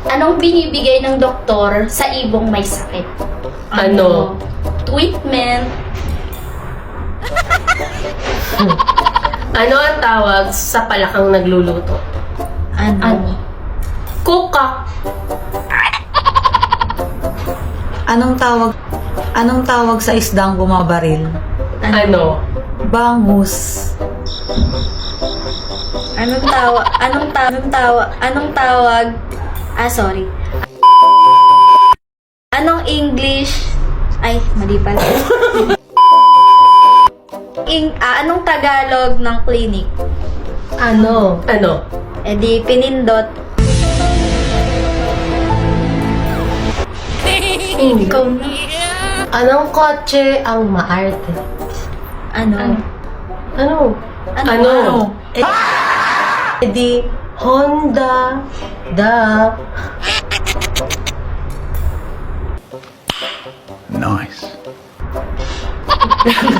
Anong binibigay ng doktor sa ibong may sakit? Ano? Treatment. Ano ang tawag sa palakang nagluluto? Ano? Kukak. Anong tawag sa isdang bumabaril? Ano? Bangus. Anong tawag? Sorry. Anong English? Ay, mali pala. Anong Tagalog ng clinic? Ano? Di pinindot. Ikaw na. Anong kotse ang maarte? Ano? Di Honda. Da. Nice.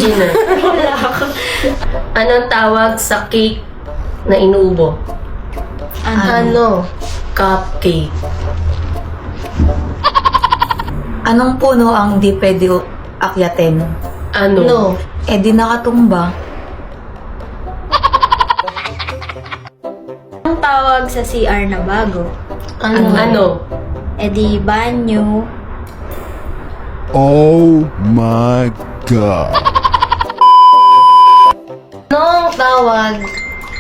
Gina. Anong tawag sa cake na inuubo? Ano? Cupcake. Anong puno ang di pwede akyatin? Ano? Di nakatumba. Anong tawag sa CR na bago? Ano? Di banyo. Oh my god. Anong tawag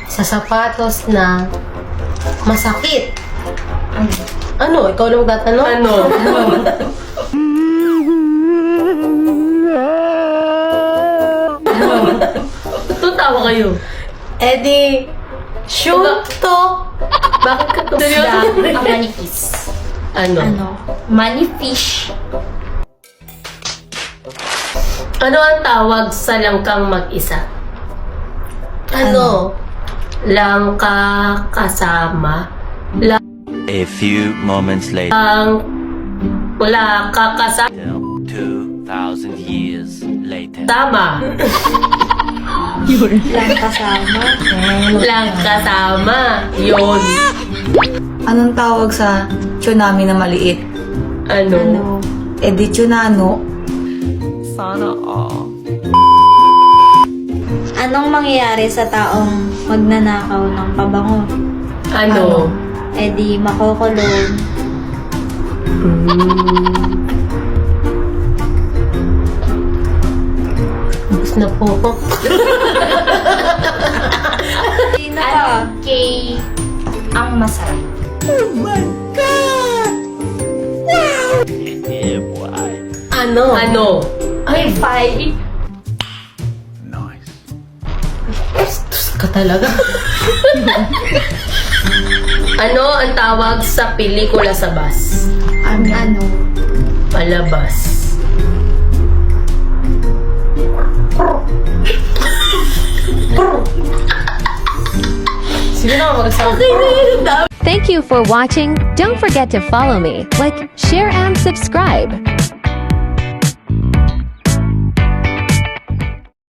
sa sapatos na masakit? Ano? Ikaw lang tatanong? Ano? Tutawa kayo. Di shuntok. Bakit ka Ang seryoso? manipis. Ano? Manifish. Ano ang tawag sa langkang mag-isa? Ano? Langka kasama. A few moments later, Wala ka kasama. 2,000 years later. Tama. Lang kasama. Lang kasama. Yun. Anong tawag sa tsunami na maliit? Ano? Di tsunano. Sana all. Anong mangyayari sa taong magnanakaw ng pabango? Ano? Di makukulong. Bus na po ako. Sino ka? Kay ang masarap. Yeah, boy. Ano? Ay, five. Nice. Bastos ka talaga. Ano ang tawag sa pelikula sa bus? Ano? Palabas. Sige na, magsabi. Thank you for watching. Don't forget to follow me, like, share, and subscribe.